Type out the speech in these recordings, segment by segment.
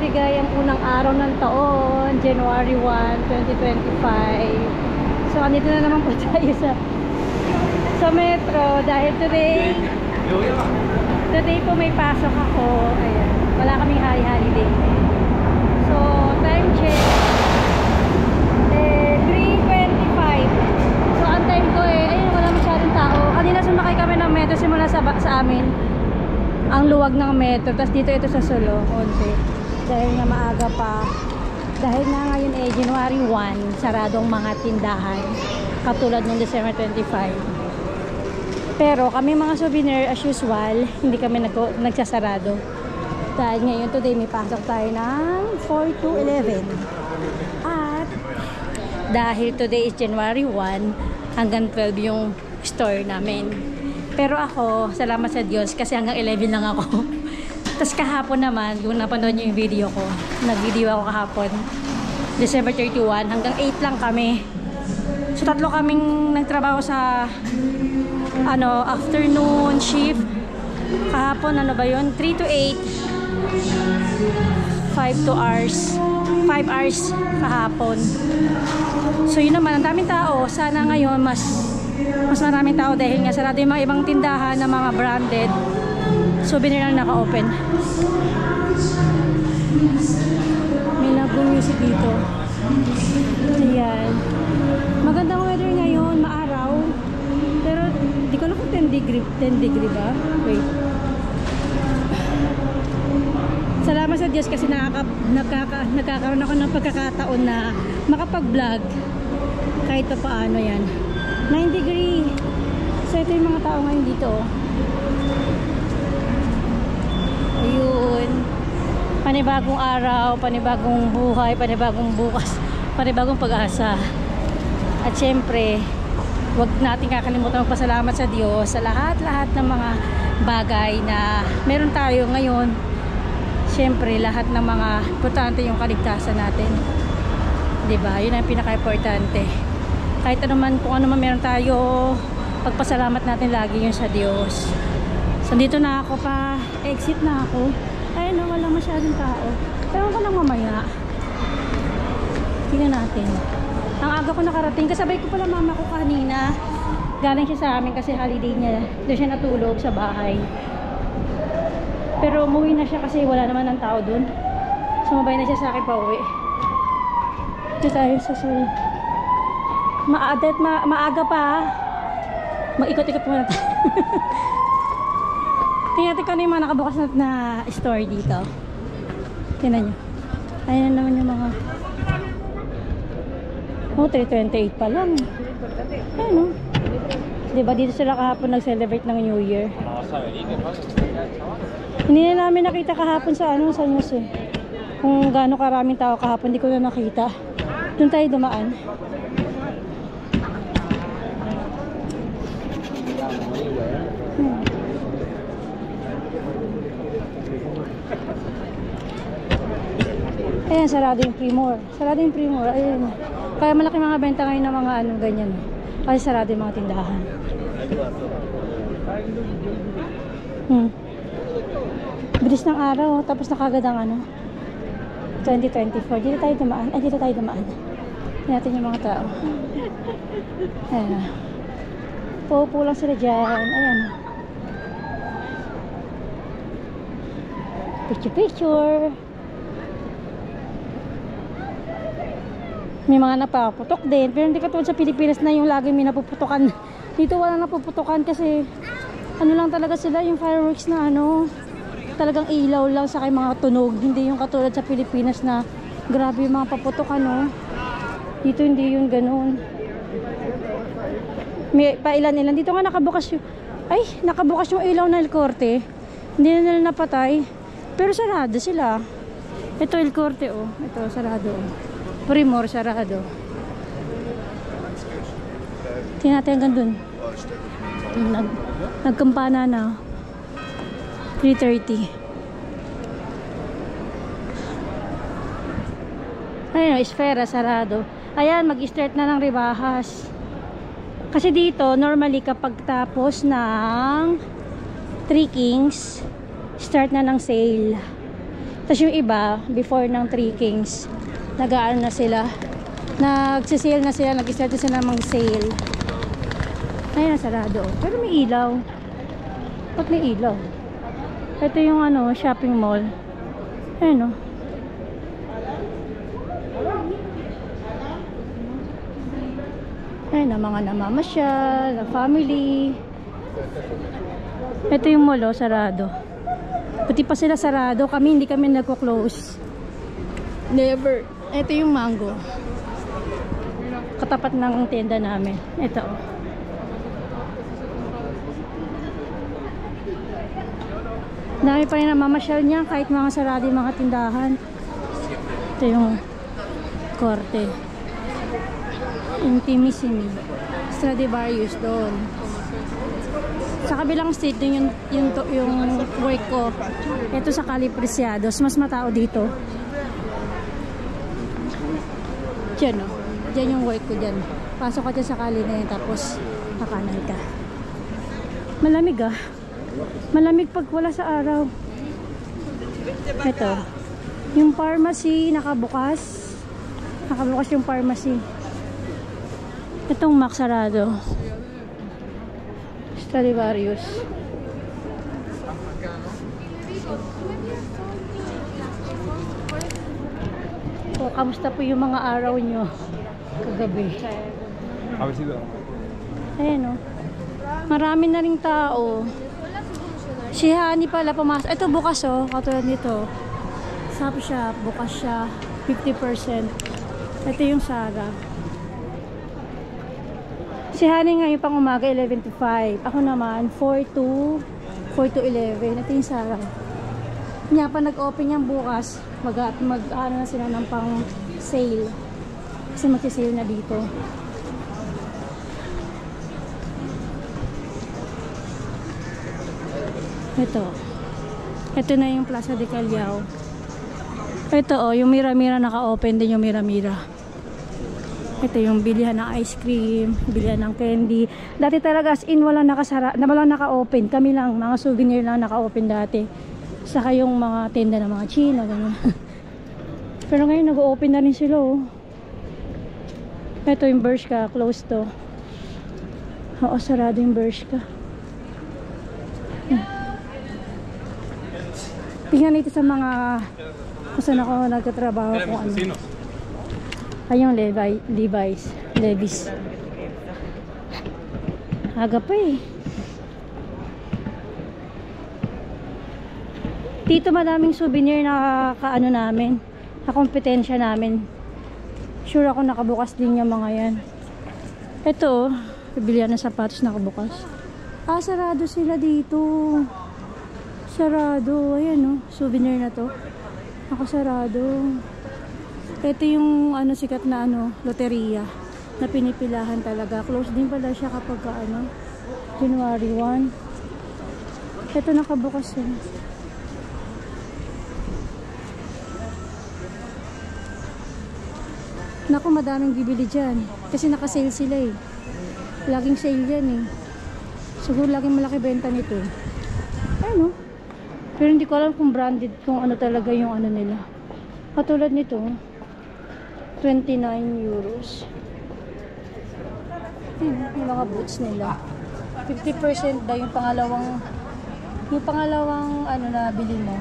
maligayang unang araw ng taon, January 1, 2025. So, andito na naman po tayo sa metro dahil today po may pasok ako. Ayan, wala kaming holiday. So, time check 3:25. So, ang time ko ayun, wala masyadong tao. Kanina sumakay kami ng metro simula sa amin. Ang luwag ng metro, tapos dito ito sa Solo, konti. Dahil nga maaga pa. Dahil na ngayon January 1, saradong mga tindahan. Katulad ng December 25. Pero kami mga souvenir as usual, hindi kami nagsasarado. Dahil ngayon today may pasok tayo ng 4 to 11. At dahil today is January 1, hanggang 12 yung store namin. Pero ako, salamat sa Diyos kasi hanggang 11 lang ako. Tapos kahapon naman, kung napanood nyo yung video ko, nag-video ako kahapon, December 31, hanggang 8 lang kami. So tatlo kaming nagtrabaho sa afternoon shift. Kahapon, ano ba yun? 3 to 8. 5 hours kahapon. So yun naman, ang daming tao. Sana ngayon mas maraming tao dahil nga sarado yung mga ibang tindahan na mga branded souvenir na naka-open. May nag-music dito. Ayan. Magandang weather ngayon, maaraw. Pero di ko alam kung 10 degree ba? Wait. Salamat sa Diyos kasi nagkakaroon ako ng pagkakataon na makapag-vlog kahit pa paano. Yan 9 degree. So ito yung mga tao ngayon dito. Ayun, panibagong araw, panibagong buhay, panibagong bukas, panibagong pag-asa. At syempre, huwag natin kakalimutan magpasalamat sa Diyos sa lahat-lahat ng mga bagay na meron tayo ngayon. Syempre, lahat ng mga importante yung kaligtasan natin, diba? Yun ang pinaka-importante. Kahit anuman, kung ano man meron tayo, pagpasalamat natin lagi yun sa Diyos. So dito na ako pa, exit na ako. Ayun na, wala masyadong tao. Ewan ko lang mamaya. Tingnan natin. Ang aga ko nakarating, kasabay ko pala mama ko kanina. Galing siya sa amin kasi holiday niya. Doon siya natulog sa bahay. Pero umuwi na siya kasi wala naman ng tao dun. Sumabay na siya sa akin pa uwi. Dito tayo sa Solo. Maaga pa. Mag-ikot-ikot muna tayo. Tingnan natin kung ano yung mga nakabukas na store dito. Tingnan nyo. Ayan naman yung mga 3:28 pa lang. Ayan o. Diba dito sila kahapon nag-celebrate ng New Year. Hindi na namin nakita kahapon sa news eh. Kung gaano karaming tao kahapon, hindi ko na nakita. Doon tayo dumaan. Ayan, sarado yung Primor. Sarado yung Primor. Ayan. Kaya malaki mga benta ngayon ng mga ganyan. Kasi sarado yung mga tindahan. Bilis ng araw. Tapos nakagad ang 2024. Dito tayo dumaan. Dito tayo dumaan. Tingnan natin yung mga tao. Ayan. Pupo lang sila dyan. Ayan. Picture. May mga napaputok din. Pero hindi katulad sa Pilipinas na yung lagi may napuputokan. Dito wala napuputokan kasi lang talaga sila yung fireworks na talagang ilaw lang sa kay mga tunog. Hindi yung katulad sa Pilipinas na grabe yung mga paputokan Dito hindi yung ganoon. May pailan-ilan. Dito nga nakabukas yung ilaw na El Corte. Hindi na nila napatay. Pero sarado sila. Ito El Corte Ito sarado Primor sarado. Tingnan natin hanggang dun. Nagkampana na. 3:30. Ayun, Esfera sarado. Ayan, mag-start na ng rebahas. Kasi dito, normally kapag tapos ng 3 Kings, start na ng sale. Tapos yung iba, before ng Three Kings, nag-aano na sila. Nagsisale na sila, nag-start na sila mag-sale. Ayun, sarado. Pero may ilaw. Ba't may ilaw? Ito yung ano, shopping mall. Ayun, no? Ayun na, mga namamasyal, na family. Ito yung mall, oh, sarado. Pati pa sila sarado. Hindi kami nagko-close. Never. Ito yung mango. Katapat ng tenda namin. Ito, oh. Dami pa rin namamasyal niya kahit mga sarado yung mga tindahan. Ito yung korte. Intimissimi. Stradivarius doon. Sa kabilang street din yung work ko. Ito sa Calle Preciados. Mas matao dito. Diyan, no? Diyan yung work ko dyan. Pasok ka dyan sa Calle na yun. Tapos kakanan ka. Malamig ah. Malamig pag wala sa araw. Ito. Yung pharmacy nakabukas. Nakabukas yung pharmacy. Itong Mac sarado. Stradivarius. So, kamusta po yung mga araw nyo kagabi? Ayan, o. Marami na ring tao. Si Hani pala pumasok. Ito bukas, oh. Katulad nito. Shop shop. Bukas siya. 50%. Ito yung Sara. Si Hani ngayon pang umaga 11 to 5. Ako naman 4 to 11. Ito yung Sara. Nga pa nag-open yan bukas. Ano na sila ng pang sale. Kasi mag-sale na dito. Ito na yung Plaza de Callao. Ito, oh, yung Mira-Mira naka-open din yung Mira-Mira. Ito yung bilihan ng ice cream, bilihan ng candy. Dati talaga as in walang naka-open. Kami lang, mga souvenir lang naka-open dati. Saka yung mga tenda ng mga China, ganyan. Pero ngayon nag-open na rin sila, oh. Ito yung Bershka, close to. Oo, sarado yung Bershka. Tingnan nito sa mga kung saan ako nagtatrabaho kung ano. Ayong Levi's. Aga pa eh. Dito madaming souvenir na kaano namin, na kompetensya namin. Sure ako nakabukas din yung mga yan. Ito, pabilihan ng sapatos nakabukas. Ah, sarado sila dito. Sarado. Ayan, oh. Souvenir na to. Nakasarado. Ito yung ano, sikat na ano, loteria na pinipilahan talaga. Close din pala siya kapag ano, January 1. Ito nakabukas yun. Naku, madaming bibili dyan. Kasi nakasale sila eh. Laging sale yan eh. Siguro laging malaki benta nito. Ano? Pero hindi ko alam kung branded, kung ano talaga yung ano nila. Katulad nito, 29 euros. Yung mga boots nila. 50% daw yung pangalawang ano na bili mo.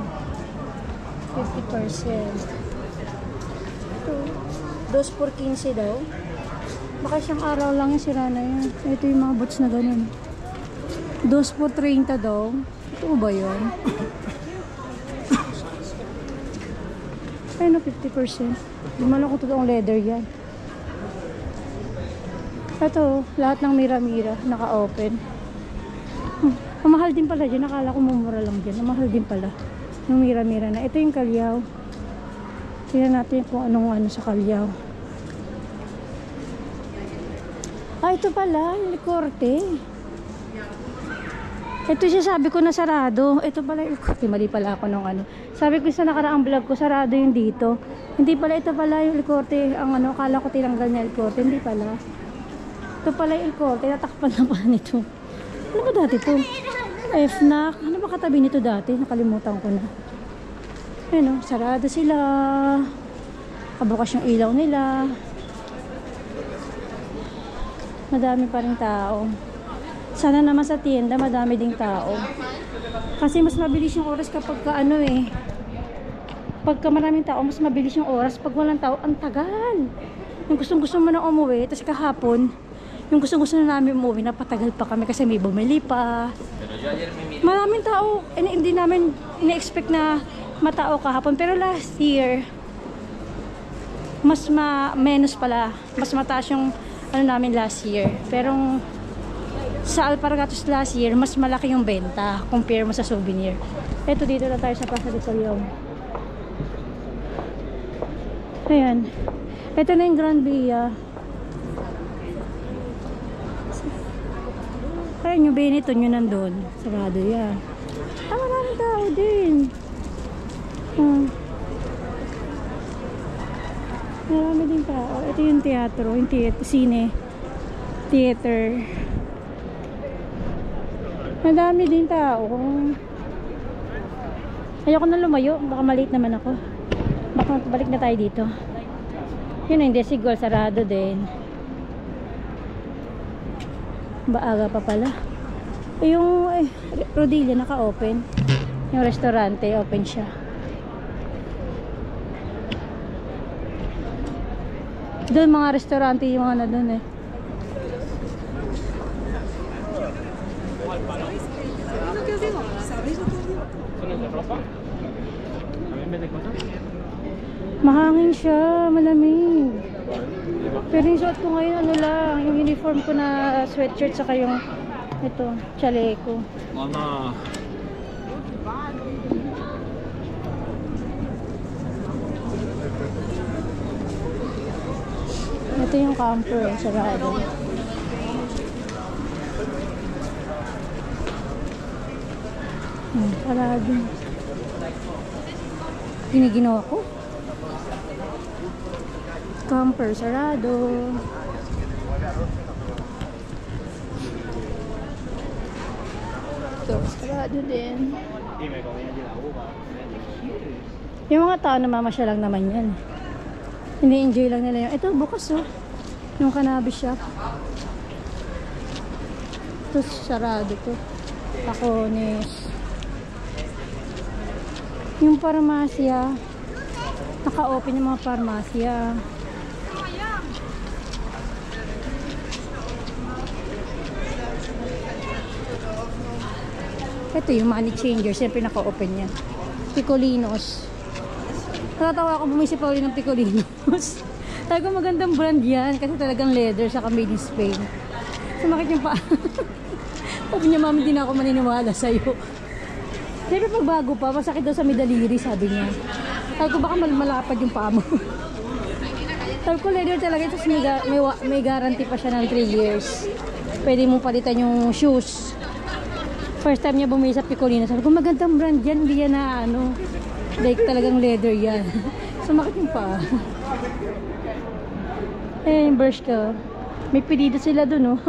50%. Ito, 2 por 15 daw. Baka siyang araw lang yung sira na yan. Ito yung mga boots na ganun. 2 por 30 daw. Ito ba yun? Ano, 50%. Di man ako totoong leather yan. Ito, lahat ng Mira-Mira naka-open. Mahal din pala dyan. Nakala ko mumura lang dyan. Mahal din pala yung Mira-Mira na. Ito yung Callao. Tingnan natin kung anong ano sa Callao. Ah, ito pala, yung korte. Ito siya, sabi ko na sarado. Ito pala yung korte. Mali pala ako nung ano. Sabi ko sa nakaraang vlog ko, sarado yung dito. Hindi pala, ito pala yung korte. Ang ano, kala ko tinanggal niya yung korte. Hindi pala. Ito pala yung korte. Natakpan na pala nito. Ano ba dati to? FNAC. Ano ba katabi nito dati? Nakalimutan ko na. Ayun o, sarado sila. Kabukas yung ilaw nila. Madami pa rin tao. Sana naman sa tienda madami ding tao. Kasi mas mabilis yung oras kapag pagka maraming tao, mas mabilis yung oras. Pag walang tao, ang tagal. Yung gustong-gusto mo na umuwi, tapos kahapon, yung gustong-gusto na namin umuwi, napatagal pa kami kasi may bumili pa. Maraming tao, hindi namin ina-expect na matao kahapon. Pero last year, menos pala. Mas mataas yung namin last year. Pero sa Alpargatas last year, mas malaki yung benta compare mo sa souvenir. Eto, dito na tayo sa Plaza de Colion. Ayan. Ito na yung Grand Via. Ayan yung Benetton nyo nandun. Sarado yan. Maraming tao din. Marami din tao. Ito yung teatro. Yung sine. Theater. Madami din tao. Ayoko na lumayo. Baka maliit naman ako. Baka balik na tayo dito. Yun na yung Desigual. Sarado din. Baaga pa pala. Yung Rodilla naka-open. Yung restaurante open siya. Doon mga restaurante yung mga na doon eh. Mahangin siya, malamig. Pero yung suot ko ngayon ano lang, yung uniform ko na sweatshirt saka yung ito, chaleco. Ana. Ito yung camper, sarado. Sarado. Giniginawa ko. Camper, sarado. Ito, sarado din. Yung mga tao namamasya lang naman yan. Ini-enjoy lang nila yung... Ito, bukas oh. Yung cannabis shop. Ito, sarado to. Tacones. Yung parmasya. Naka-open yung mga parmasya. Ito yung money changer. Siyempre naka-open yan. Picolinos. Natatawa ako bumisi pa ulit ng Picolinos. Talaga magandang brand yan. Kasi talagang leather saka made in Spain. Sumakit yung paa. Sabi niya, mami, di na ako maniniwala sa'yo. Siyempre pag bago pa, masakit daw sa midaliri, sabi niya. Sabi ko, baka malapad yung paa mo. Sabi ko, leather talaga. Tapos may guarantee pa siya ng 3 years. Pwede mo palitan yung shoes. First time niya bumili sa Picolinos. Sabi ko, magandang brand yan. Hindi yan na like talagang leather yan. Sumakit yung paa. Eh, yung brush ko. May pedido sila dun, oh.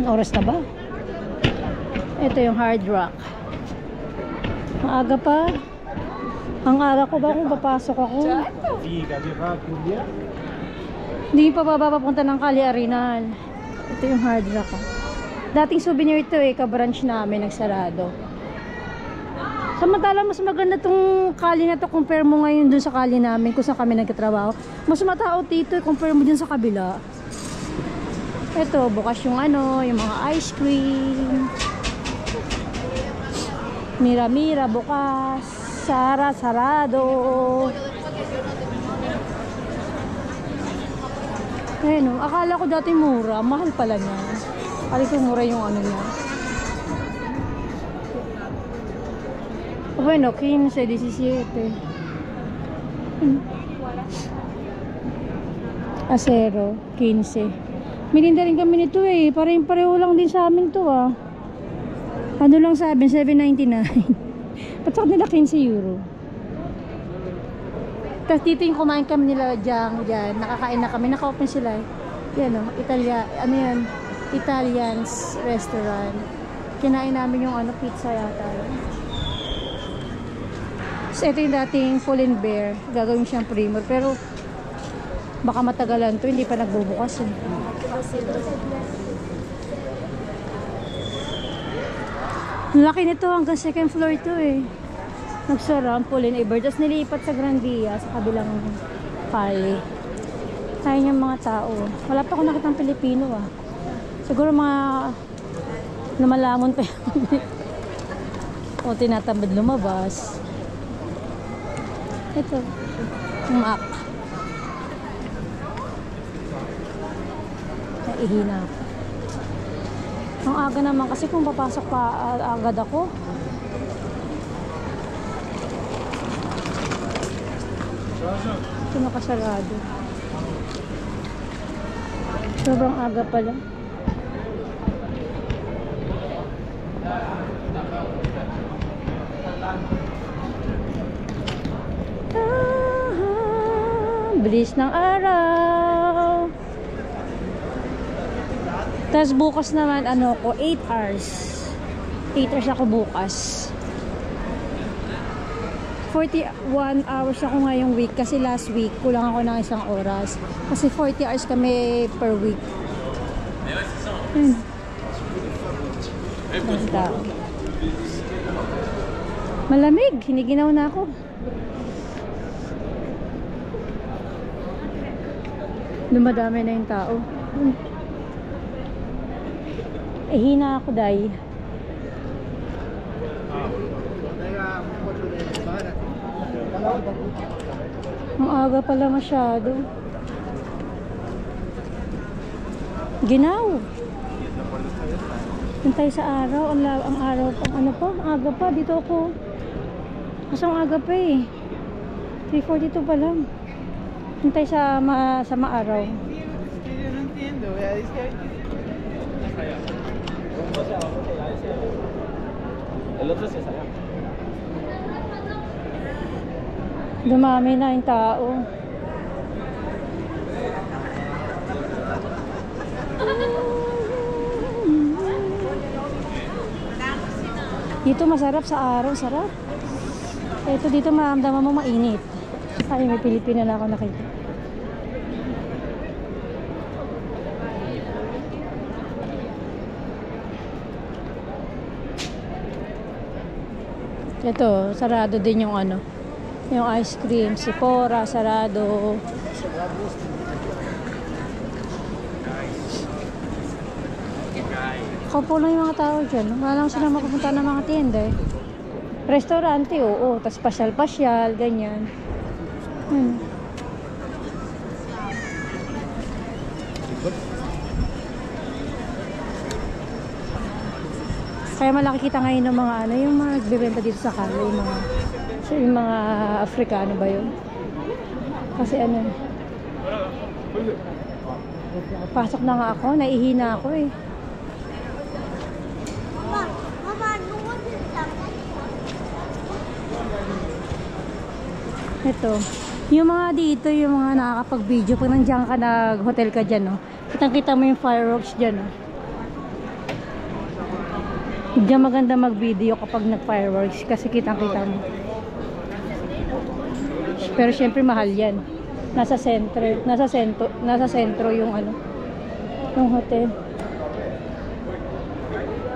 Oras na ba? Ito yung Hard Rock. Ang aga pa. Ang aga ko ba kung papasok ako? Hindi pa papunta ng Cali Arenal. Ito yung Hard Rock. Dating souvenir ito eh, ka-branch namin nagsarado. Samantala mas maganda tong Cali na to compare mo ngayon dun sa Cali namin kung saan kami nagtatrabaho. Mas matao dito compare mo dun sa kabila. Ito, bukas yung yung mga ice cream. Mira-mira, bukas. Sara, sarado. Ayun, akala ko dati mura. Mahal pala niya. Akala ko mura yung niya. Bueno, 15, 17. Acero, 15. Mininda rin kami nito eh. Pareho lang din sa amin to ah. Ano lang sa amin, 7.99. Ba't sa kanila 15 euro? Tapos dito yung kumain kami nila dyan. Nakakain na kami. Naka-open sila eh. Yan o, Italian's restaurant. Kinain namin yung ano, pizza yata. So, ito yung dating Pull & Bear. Gagawin siyang Primor. Pero, baka matagalan to. Hindi pa nagbubukas eh. Laki nito. Hanggang second floor to eh. Nagsara ang Pull & Bear. Tapos nilipat sa Gran Via. Sa kabilang pali. Kaya yung mga tao. Wala pa ako nakitang Pilipino ah. Siguro mga lumalamon pa yun. O tinatamad lumabas. Ito. Mac. Naihina ako. Ang aga naman kasi kung papasok pa agad ako. Ito nakasarado. Sobrang aga pala. Bilis ng araw. Tapos bukas naman ano ko 8 hours. 8 hours ako bukas. 41 hours ako ngayong week kasi last week kulang ako ng 1 oras. Kasi 40 hours kami per week. Malamig, hiniginaw na ako. Dumadami na yung tao. Hina ako dahil. Ang aga pala masyado. Ginaw. Hintay sa araw. Ang araw pang ano pa. Ang aga pa. Dito ako. Mas ang aga pa eh. 3:42 pa lang. Hintay sa maaraw. Dumami na yung tao. Dito masarap sa araw, sarap. Ito dito maramdaman mo mainit. Ay, may Pilipina na ako nakita. Ito, sarado din yung ano, yung ice cream, Sephora, sarado. Kaupo lang yung mga tao dyan. Wala lang sila makapunta ng mga tienda eh. Restaurante, oo. Tapos pasyal-pasyal, ganyan. Kaya malaki kita ngayon ng mga ano, yung mga nagbebenta dito sa Cali, yung mga Afrikano ba yun? Kasi ano, pasok na nga ako, naihina ako eh. Ito, yung mga dito, yung mga nakakapag-video, pag nandiyan ka, nag-hotel ka dyan, no? Kitang-kita mo yung fireworks dyan, no? Diyan maganda mag-video kapag nag-fireworks kasi kitang-kita mo. Pero syempre mahal yan. Nasa sentro yung ano, yung hotel.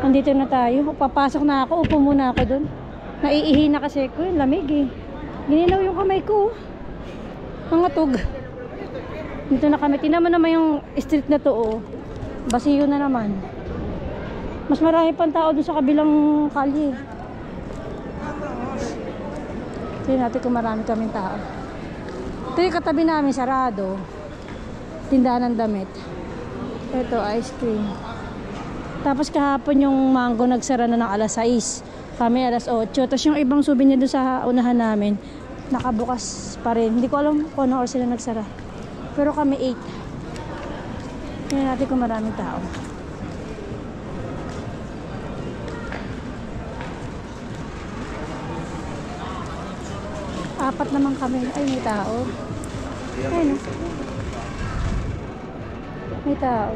Andito na tayo. Papasok na ako, upo muna ako doon. Naiihi na kasi ko, yung lamig eh. Ginilaw yung kamay ko. Mga tug. Dito na kami. Tingnan mo naman yung street na to, oh. Basiyo na naman. Mas marami pang tao doon sa kabilang kalye. Tingnan natin kung marami kaming tao. Ito yung katabi namin, sarado. Tindahan ng damit. Ito, ice cream. Tapos kahapon yung mango nagsara na ng alas 6. Kami alas 8. Tapos yung ibang souvenir doon sa unahan namin, nakabukas pa rin. Hindi ko alam kung ano oras sila nagsara. Pero kami 8. Tingnan natin kung maraming tao. Apat naman kami. Ay, may tao. Ay, no? May tao.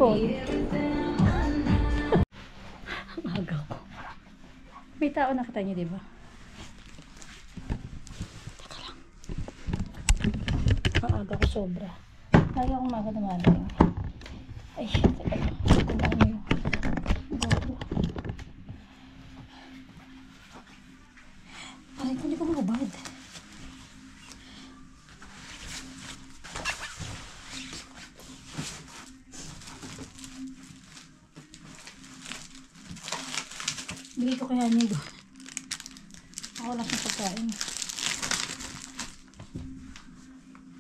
likod. Ang aga ko. May tao nakita niyo, diba? Teka lang. Ang aga ko sobra. Lagi akong maga naman. Ay, teka lang. Tandaan niyo. Gogo. Aray ko, hindi ko makabad. Bigay ko kaya niyo doon. Ako lang sa pagkain.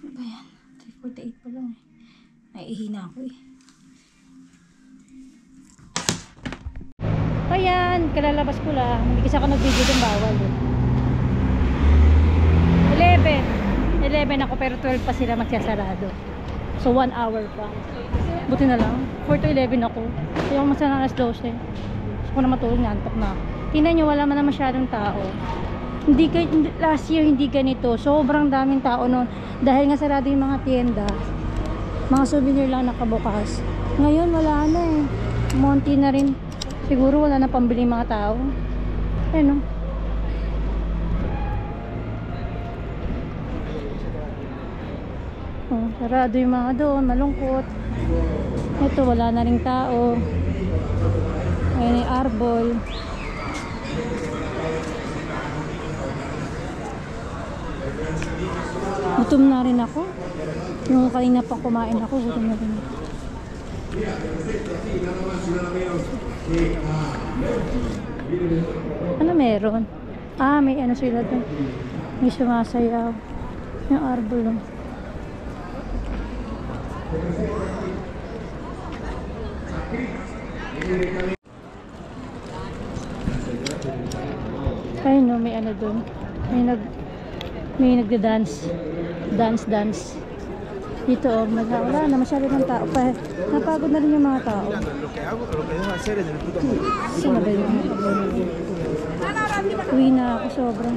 Ano ba yan? 3:48 pa lang eh. Naiihina ako eh. Ayan, kalalabas ko lang. Hindi kasi ako nag-video dun, bawal eh. 11 ako pero 12 pa sila magsasarado. So 1 hour pa. Buti na lang. 4 to 11 ako. Kaya ako masana alas 12. Ako na matulog, nantok na. Tingnan nyo, wala man na masyadong tao. Last year hindi ganito. Sobrang daming tao noon. Dahil nga sarado yung mga tienda. Mga souvenir lang nakabukas. Ngayon wala na eh. Monty na rin. Siguro wala na pambili mga tao. Ano? Oh, sarado yung mga doon. Malungkot. Ito wala na ring tao. Ayan yung arbol. Gutom na rin ako. Yung kanina pa kumain ako, gutom na rin ako. Ano meron? Ah, may ano sila doon. May sumasayaw. Yung arbol lang. Ay no, may ano doon. May nagda-dance. Dance. Dito oh, wala na masyado ng tao pa. Napagod na rin yung mga tao. Sino ba yun? Uwi na ako sobra.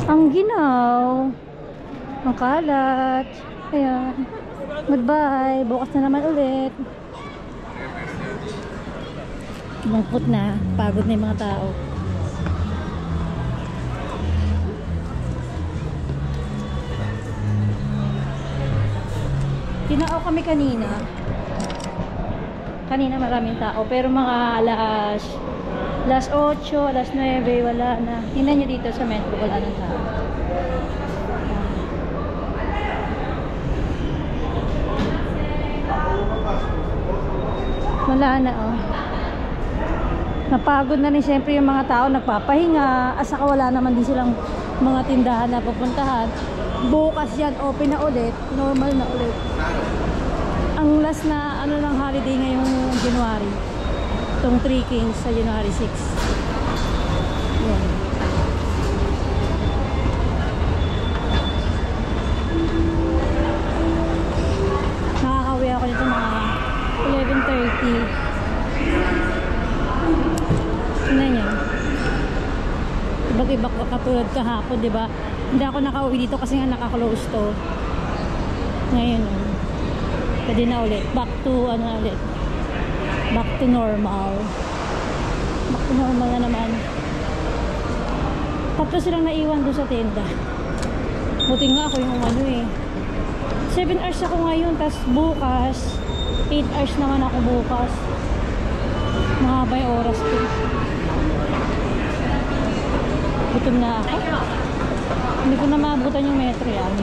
Ang ginaw. Ang kalat. Ayan. Goodbye. Bukas na naman ulit. Lungkot na. Pagod na yung mga tao. Tinao kami kanina. Kanina maraming tao. Pero mga alas 8, alas 9, wala na. Tingnan nyo dito sa metro, wala ng tao. Wala na oh. Napagod na rin siyempre yung mga tao, nagpapahinga. Asa ka wala naman din silang mga tindahan na pupuntahan. Bukas yan, open na ulit. Normal na ulit. Ang last na ano ng holiday ngayong January. Itong 3 Kings sa January 6. Yan. Nakakauwi ako nito mga 11:30. Tingnan niyo. Iba-iba katulad kahapon, di ba? Hindi ako nakauwi dito kasi nga naka-close to. Ngayon, pwede na ulit. Back to, ano ulit? Back to normal. Back to normal na naman. Tatlo silang naiwan doon sa tenda. Buti nga ako yung ano eh. 7 hours ako ngayon, tas bukas 8 hours naman ako bukas. Mahaba yung oras ko. Gutom na ako. Hindi ko na maabutan yung metro yan.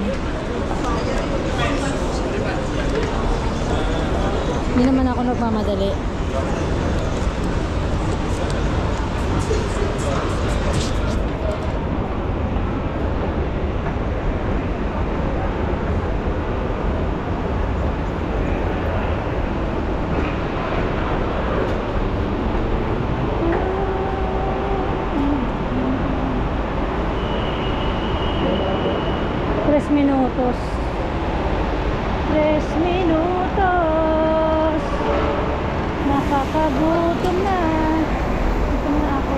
Hindi naman ako nagmamadali. Minutos. 3 minutos. Nakakagutom na. Gutom na ako.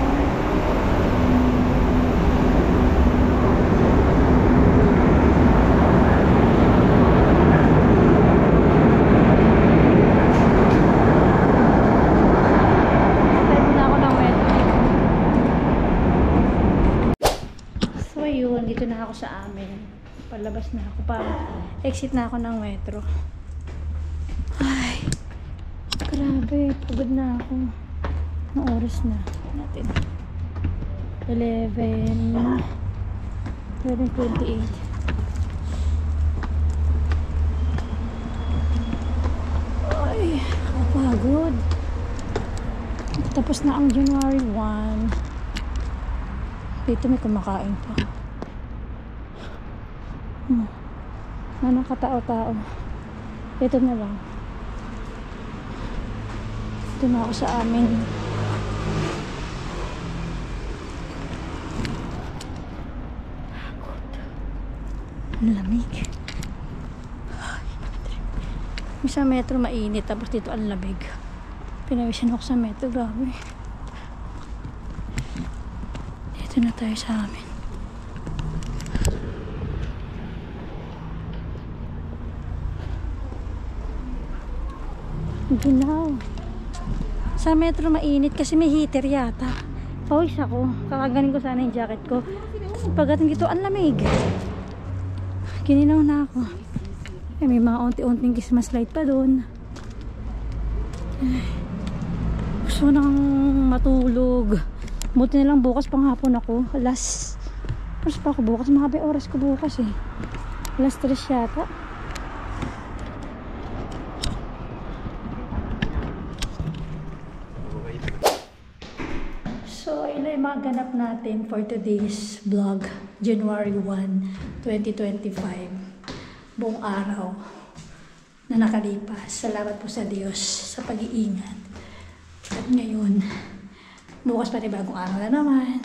lalabas na ako. Exit na ako ng metro. Ay, grabe. Pagod na ako. Anong oras na natin? 11:28. Ay, kapagod. Tapos na ang January 1. Dito may kumakain pa. Na nakatao-tao. Ito na lang. Ito na ako sa amin. Ang lamig. Sa metro mainit, tapos dito ang lamig. Pinawisan ako sa metro, grabe. Dito na tayo sa amin. Ginaw. Sa metro mainit kasi may heater yata. Pawis ako. Kakaganin ko sana yung jacket ko. Pagdating dito, ang lamig. Gininaw na ako. Eh, may mga unti-unting Christmas light pa doon. Gusto nang matulog. Buti na lang bukas panghapon ako. Alas pa ako bukas. Mahaba oras ko bukas eh. Alas 3 yata. So, ayun na yung mga ganap natin for today's vlog. January 1, 2025. Buong araw na nakalipas. Salamat po sa Diyos sa pag-iingat. At ngayon, bukas pa rin bagong araw na naman.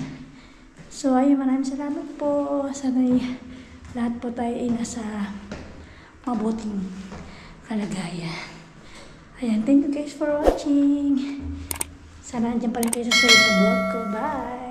So, ayun, maraming salamat po. Sana'y lahat po tayo ay nasa mabuting kalagayan. Ayan, thank you guys for watching. Sana andyan pa rin kayo sa vlog ko. Bye!